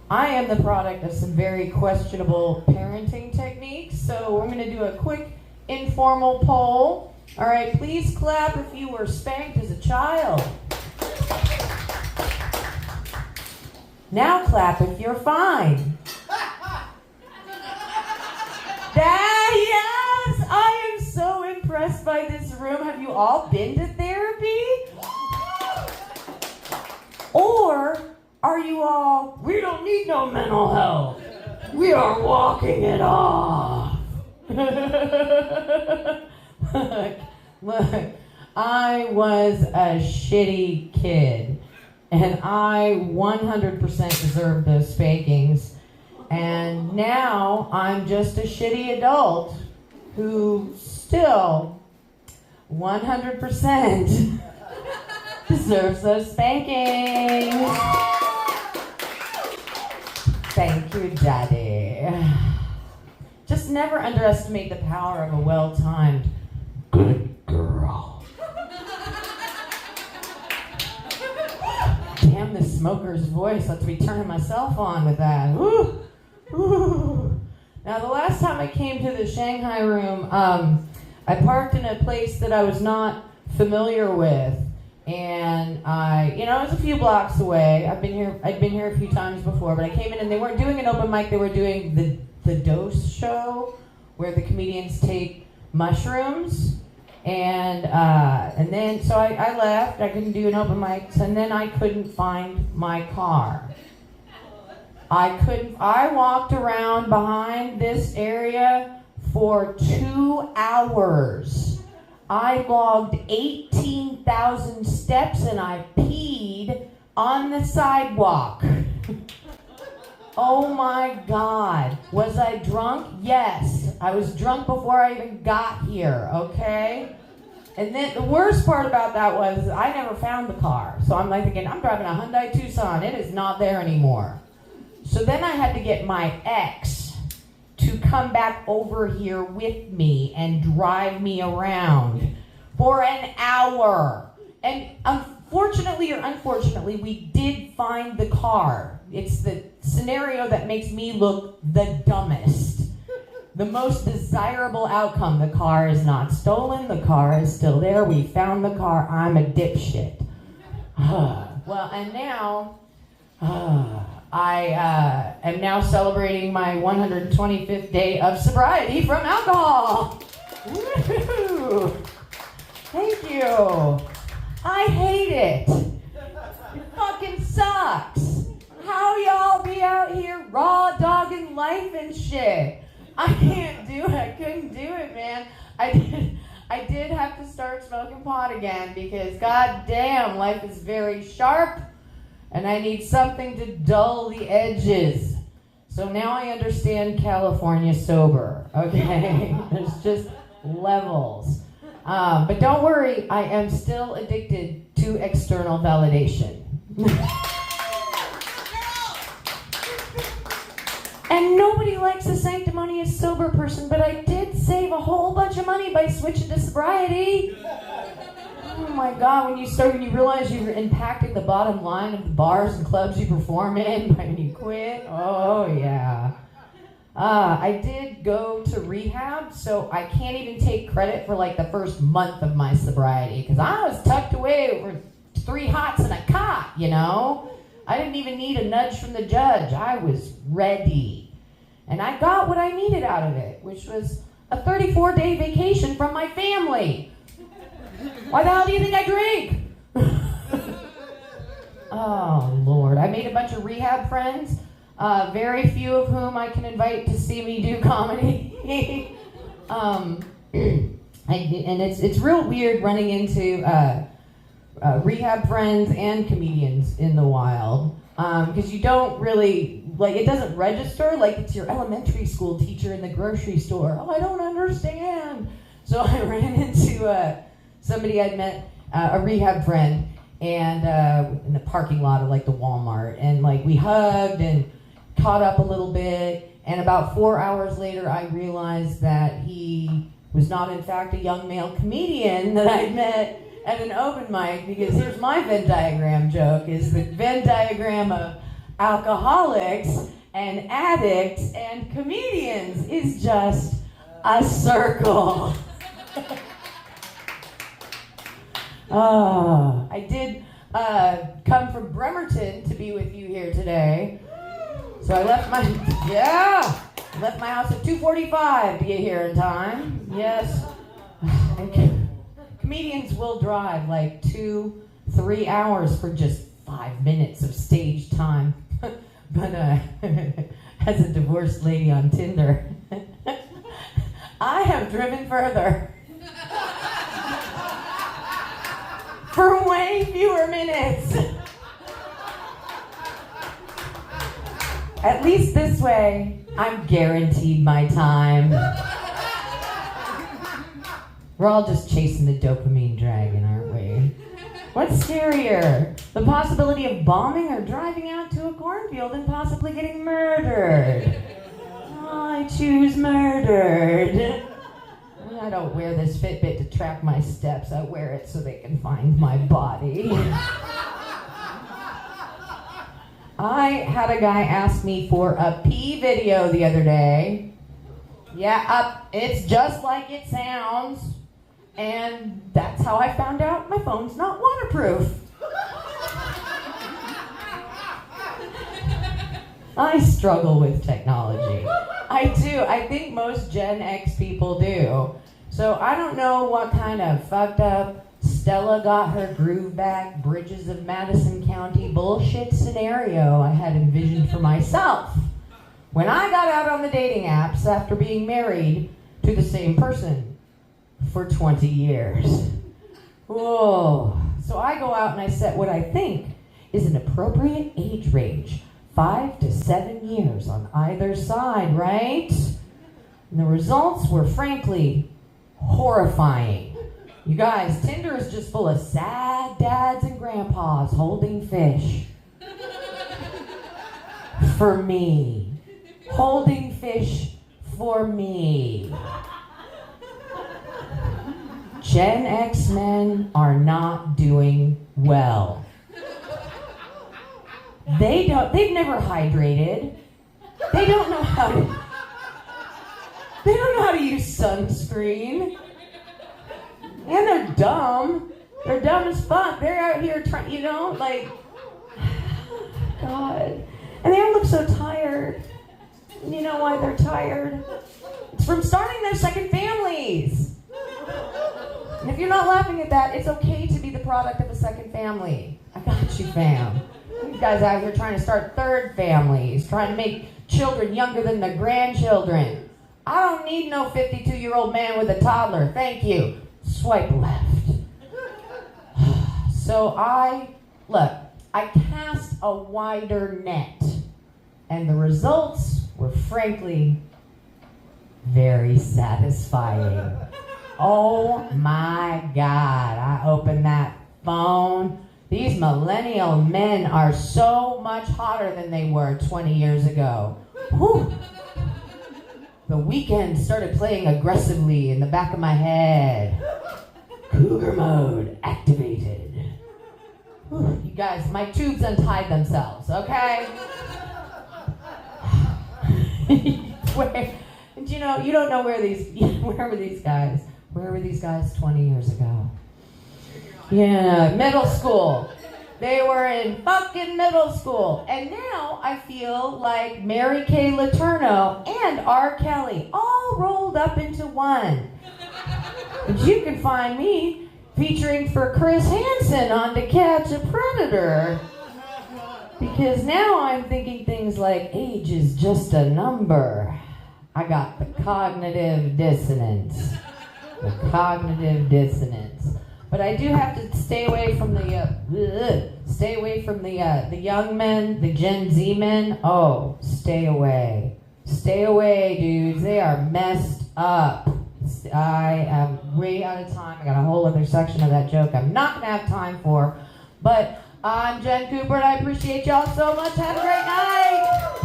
I am the product of some very questionable parenting techniques, so we're going to do a quick informal poll. All right, please clap if you were spanked as a child. Now clap if you're fine. Yes! I am so impressed by this room. Have you all been to therapy? Or are you all, we don't need no mental health. We are walking it off. Look, I was a shitty kid. And I 100% deserved those spankings. And now I'm just a shitty adult who still 100% deserves those spankings. Thank you, Daddy. Just never underestimate the power of a well-timed good girl. Damn, this smoker's voice lets me turn myself on with that. Woo! Woo! Now, the last time I came to the Shanghai room, I parked in a place that I was not familiar with. And it was a few blocks away. I'd been here a few times before, but I came in and they weren't doing an open mic, they were doing the dose show, where the comedians take mushrooms. And then, so I left, I couldn't do an open mic, and then I couldn't find my car. I walked around behind this area for 2 hours. I logged 18,000 steps and I peed on the sidewalk. Oh my God. Was I drunk? Yes. I was drunk before I even got here, okay? And then the worst part about that was I never found the car. So I'm like thinking, I'm driving a Hyundai Tucson. It is not there anymore. So then I had to get my ex to come back over here with me and drive me around for an hour. And fortunately or unfortunately, we did find the car. It's the scenario that makes me look the dumbest. The most desirable outcome, the car is not stolen, the car is still there, we found the car, I'm a dipshit. Well, and now, I am now celebrating my 125th day of sobriety from alcohol. Woo-hoo. Thank you. I hate it. It fucking sucks. How y'all be out here raw dogging life and shit? I can't do it. I couldn't do it, man. I did have to start smoking pot again because goddamn, life is very sharp and I need something to dull the edges. So now I understand California sober, okay? There's just levels. But don't worry, I am still addicted to external validation. And nobody likes a sanctimonious sober person, but I did save a whole bunch of money by switching to sobriety. Oh my God, when you realize you're impacting the bottom line of the bars and clubs you perform in when you quit, oh yeah. I did go to rehab, so I can't even take credit for like the first month of my sobriety, because I was tucked away over 3 hots and a cot, you know? I didn't even need a nudge from the judge. I was ready. And I got what I needed out of it, which was a 34-day vacation from my family. Why the hell do you think I drink? Oh, Lord. I made a bunch of rehab friends, very few of whom I can invite to see me do comedy. And it's real weird running into rehab friends and comedians in the wild, because you don't really, like, it doesn't register like it's your elementary school teacher in the grocery store. Oh, I don't understand. So I ran into somebody I'd met, a rehab friend, and in the parking lot of like the Walmart, and like we hugged and caught up a little bit, and about 4 hours later I realized that he was not in fact a young male comedian that I'd met at an open mic, because here's my Venn diagram joke, is the Venn diagram of alcoholics and addicts and comedians is just a circle. I did come from Bremerton to be with you here today. So I left my house at 2:45 to get here in time. Yes. And comedians will drive like 2-3 hours for just 5 minutes of stage time. But as a divorced lady on Tinder, I have driven further for way fewer minutes. At least this way, I'm guaranteed my time. We're all just chasing the dopamine dragon, aren't we? What's scarier? The possibility of bombing or driving out to a cornfield and possibly getting murdered? Oh, I choose murdered. I don't wear this Fitbit to track my steps. I wear it so they can find my body. I had a guy ask me for a pee video the other day. Yeah, it's just like it sounds. And that's how I found out my phone's not waterproof. I struggle with technology. I do. I think most Gen X people do. So I don't know what kind of fucked up Stella got her groove back, Bridges of Madison County bullshit scenario I had envisioned for myself when I got out on the dating apps after being married to the same person for 20 years. Whoa. So I go out and I set what I think is an appropriate age range, 5 to 7 years on either side, right? And the results were frankly horrifying. You guys, Tinder is just full of sad dads and grandpas holding fish. For me. Holding fish for me. Gen X men are not doing well. They've never hydrated. They don't know how to use sunscreen. And they're dumb. They're dumb as fuck. They're out here trying, God. And they all look so tired. And you know why they're tired? It's from starting their second families. And if you're not laughing at that, it's okay to be the product of a second family. I got you, fam. You guys out here trying to start third families, trying to make children younger than their grandchildren. I don't need no 52-year-old man with a toddler. Thank you. Swipe left. So I cast a wider net, and the results were frankly very satisfying. Oh my God, I opened that phone. These millennial men are so much hotter than they were 20 years ago. Whew. The Weeknd started playing aggressively in the back of my head. Cougar mode activated. Whew, you guys, my tubes untied themselves, okay? You don't know where were these guys? Where were these guys 20 years ago? Yeah, middle school. They were in fucking middle school. And now I feel like Mary Kay Letourneau and R. Kelly all rolled up into one. But you can find me featuring for Chris Hansen on To Catch a Predator. Because now I'm thinking things like age is just a number. I got the cognitive dissonance. The cognitive dissonance. But I do have to stay away from the young men, the Gen Z men. Oh, stay away. Stay away, dudes. They are messed up. I am way out of time. I got a whole other section of that joke I'm not going to have time for. But I'm Jen Cooper, and I appreciate y'all so much. Have a great night.